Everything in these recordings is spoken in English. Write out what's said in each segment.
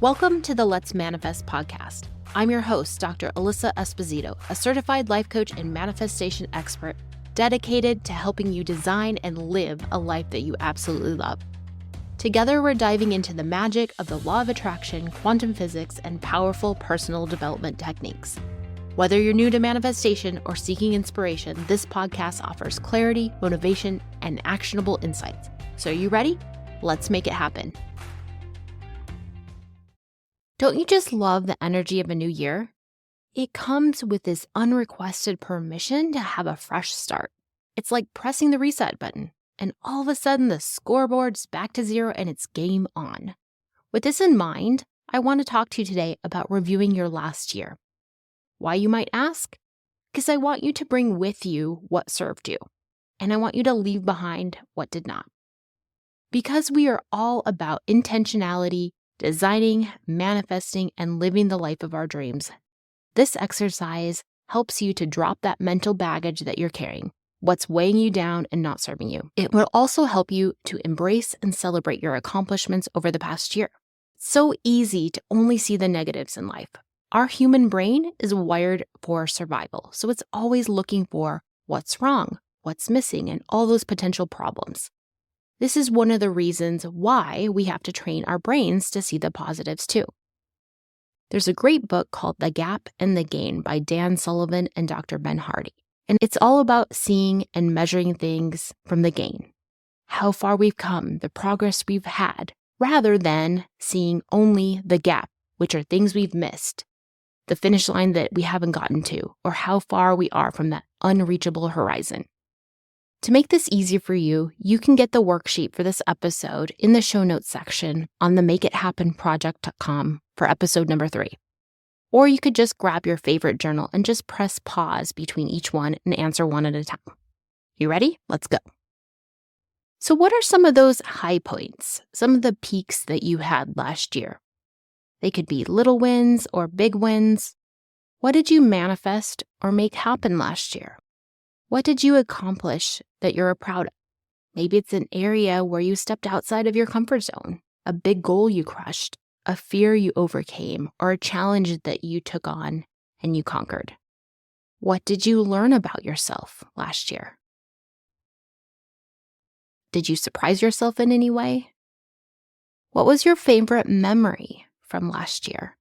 Welcome to the Let's Manifest podcast. I'm your host, Dr. Alyssa Esposito, a certified life coach and manifestation expert dedicated to helping you design and live a life that you absolutely love. Together, we're diving into the magic of the law of attraction, quantum physics, and powerful personal development techniques. Whether you're new to manifestation or seeking inspiration, this podcast offers clarity, motivation, and actionable insights. So are you ready? Let's make it happen. Don't you just love the energy of a new year? It comes with this unrequested permission to have a fresh start. It's like pressing the reset button, and all of a sudden the scoreboard's back to zero and it's game on. With this in mind, I want to talk to you today about reviewing your last year. Why, you might ask? Because I want you to bring with you what served you, and I want you to leave behind what did not. Because we are all about intentionality, designing, manifesting, and living the life of our dreams, this exercise helps you to drop that mental baggage that you're carrying, what's weighing you down and not serving you. It will also help you to embrace and celebrate your accomplishments over the past year. It's so easy to only see the negatives in life. Our human brain is wired for survival, so it's always looking for what's wrong, what's missing, and all those potential problems. This is one of the reasons why we have to train our brains to see the positives too. There's a great book called The Gap and the Gain by Dan Sullivan and Dr. Ben Hardy. And it's all about seeing and measuring things from the gain, how far we've come, the progress we've had, rather than seeing only the gap, which are things we've missed, the finish line that we haven't gotten to, or how far we are from that unreachable horizon. To make this easier for you, you can get the worksheet for this episode in the show notes section on the makeithappenproject.com for episode number 3. Or you could just grab your favorite journal and just press pause between each one and answer one at a time. You ready? Let's go. So what are some of those high points, some of the peaks that you had last year? They could be little wins or big wins. What did you manifest or make happen last year? What did you accomplish that you're proud of? Maybe it's an area where you stepped outside of your comfort zone, a big goal you crushed, a fear you overcame, or a challenge that you took on and you conquered. What did you learn about yourself last year? Did you surprise yourself in any way? What was your favorite memory from last year?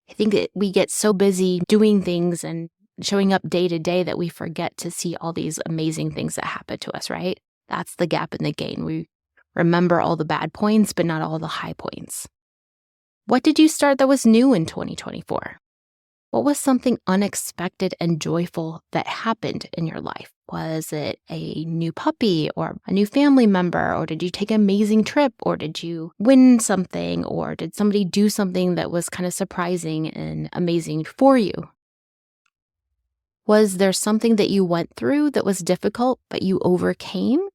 I think that we get so busy doing things and showing up day to day that we forget to see all these amazing things that happen to us, right? That's the gap in the gain. We remember all the bad points, but not all the high points. What did you start that was new in 2024? What was something unexpected and joyful that happened in your life? Was it a new puppy or a new family member? Or did you take an amazing trip? Or did you win something? Or did somebody do something that was kind of surprising and amazing for you? Was there something that you went through that was difficult, but you overcame?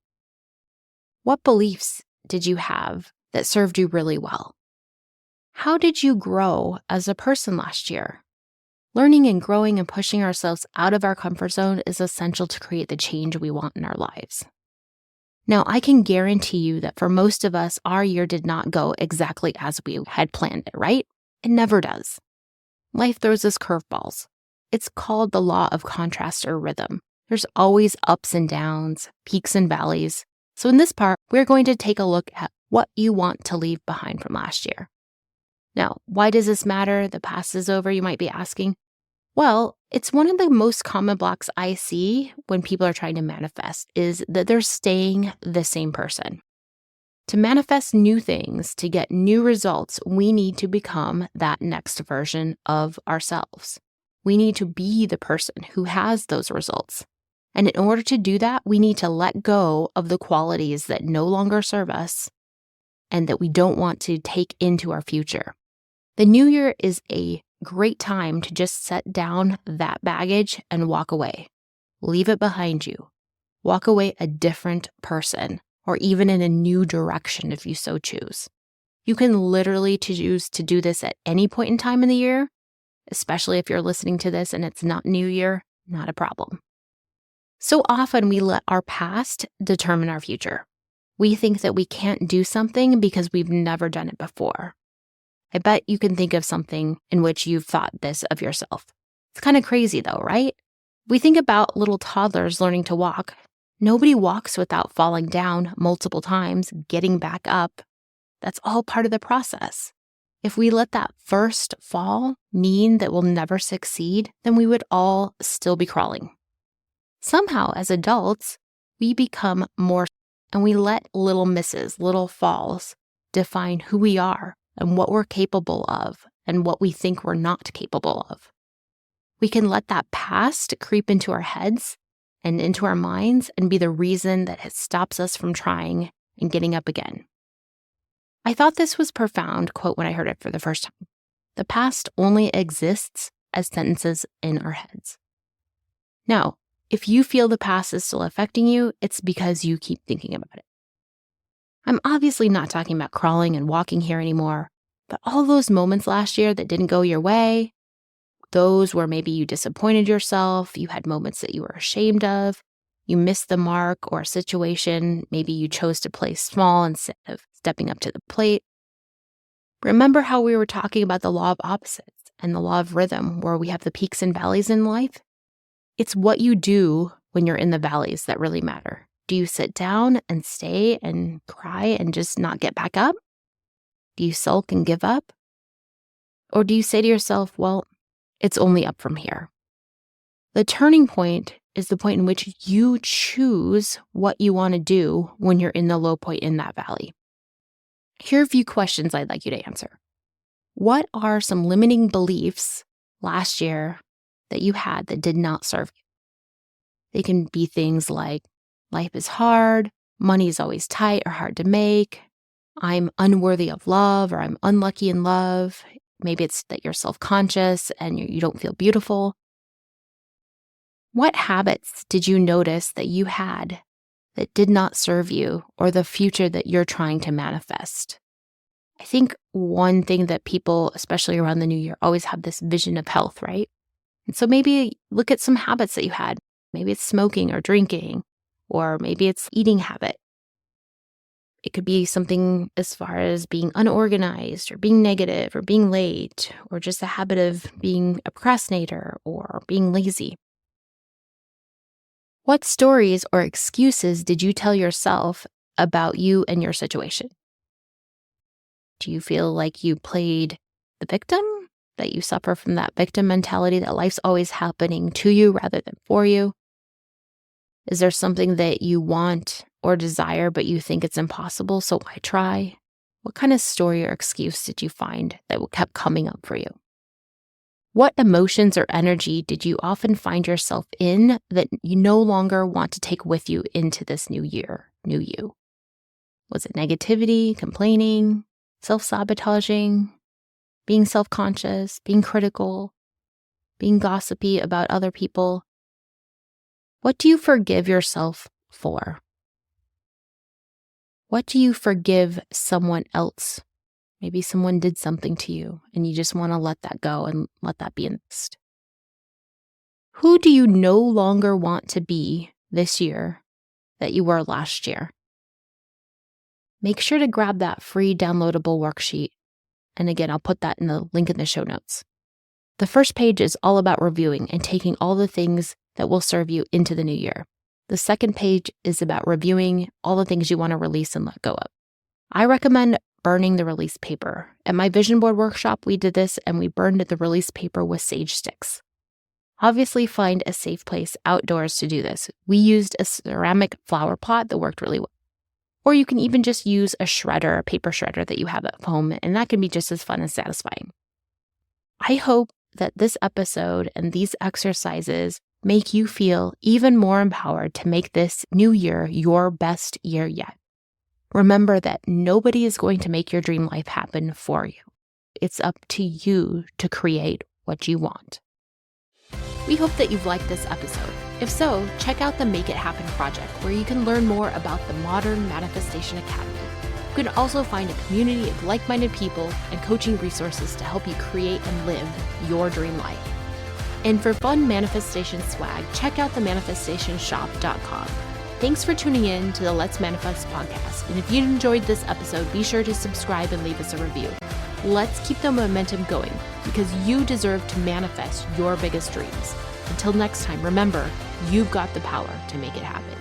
What beliefs did you have that served you really well? How did you grow as a person last year? Learning and growing and pushing ourselves out of our comfort zone is essential to create the change we want in our lives. Now, I can guarantee you that for most of us, our year did not go exactly as we had planned it, right? It never does. Life throws us curveballs. It's called the law of contrast or rhythm. There's always ups and downs, peaks and valleys. So in this part, we're going to take a look at what you want to leave behind from last year. Now, why does this matter? The past is over, you might be asking. Well, it's one of the most common blocks I see when people are trying to manifest is that they're staying the same person. To manifest new things, to get new results, we need to become that next version of ourselves. We need to be the person who has those results. And in order to do that, we need to let go of the qualities that no longer serve us and that we don't want to take into our future. The new year is a great time to just set down that baggage and walk away. Leave it behind you. Walk away a different person, or even in a new direction if you so choose. You can literally choose to do this at any point in time in the year, especially if you're listening to this and it's not New Year, not a problem. So often we let our past determine our future. We think that we can't do something because we've never done it before. I bet you can think of something in which you've thought this of yourself. It's kind of crazy though, right? We think about little toddlers learning to walk. Nobody walks without falling down multiple times, getting back up. That's all part of the process. If we let that first fall mean that we'll never succeed, then we would all still be crawling. Somehow, as adults, we become more, and we let little misses, little falls, define who we are and what we're capable of and what we think we're not capable of. We can let that past creep into our heads and into our minds and be the reason that it stops us from trying and getting up again. I thought this was a profound quote when I heard it for the first time. The past only exists as sentences in our heads. Now, if you feel the past is still affecting you, it's because you keep thinking about it. I'm obviously not talking about crawling and walking here anymore, but all those moments last year that didn't go your way, those where maybe you disappointed yourself, you had moments that you were ashamed of, you missed the mark or a situation, maybe you chose to play small instead of stepping up to the plate. Remember how we were talking about the law of opposites and the law of rhythm, where we have the peaks and valleys in life? It's what you do when you're in the valleys that really matter. Do you sit down and stay and cry and just not get back up? Do you sulk and give up? Or do you say to yourself, well, it's only up from here? The turning point is the point in which you choose what you want to do when you're in the low point in that valley. Here are a few questions I'd like you to answer. What are some limiting beliefs last year that you had that did not serve you? They can be things like, life is hard, money is always tight or hard to make, I'm unworthy of love, or I'm unlucky in love. Maybe it's that you're self-conscious and you don't feel beautiful. What habits did you notice that you had that did not serve you or the future that you're trying to manifest? I think one thing that people, especially around the new year, always have this vision of health, right? And so maybe look at some habits that you had. Maybe it's smoking or drinking, or maybe it's eating habit. It could be something as far as being unorganized or being negative or being late, or just a habit of being a procrastinator or being lazy. What stories or excuses did you tell yourself about you and your situation? Do you feel like you played the victim? That you suffer from that victim mentality, that life's always happening to you rather than for you? Is there something that you want or desire, but you think it's impossible, so why try? What kind of story or excuse did you find that kept coming up for you? What emotions or energy did you often find yourself in that you no longer want to take with you into this new year, new you? Was it negativity, complaining, self-sabotaging, being self-conscious, being critical, being gossipy about other people? What do you forgive yourself for? What do you forgive someone else? Maybe someone did something to you and you just want to let that go and let that be next. Who do you no longer want to be this year that you were last year? Make sure to grab that free downloadable worksheet. And again, I'll put that in the link in the show notes. The first page is all about reviewing and taking all the things that will serve you into the new year. The second page is about reviewing all the things you want to release and let go of. I recommend burning the release paper. At my vision board workshop, we did this and we burned the release paper with sage sticks. Obviously, find a safe place outdoors to do this. We used a ceramic flower pot that worked really well. Or you can even just use a shredder, a paper shredder that you have at home, and that can be just as fun and satisfying. I hope that this episode and these exercises make you feel even more empowered to make this new year your best year yet. Remember that nobody is going to make your dream life happen for you. It's up to you to create what you want. We hope that you've liked this episode. If so, check out the Make It Happen project, where you can learn more about the Modern Manifestation Academy. You can also find a community of like-minded people and coaching resources to help you create and live your dream life. And for fun manifestation swag, check out the manifestationshop.com. Thanks for tuning in to the Let's Manifest podcast. And if you enjoyed this episode, be sure to subscribe and leave us a review. Let's keep the momentum going because you deserve to manifest your biggest dreams. Until next time, remember, you've got the power to make it happen.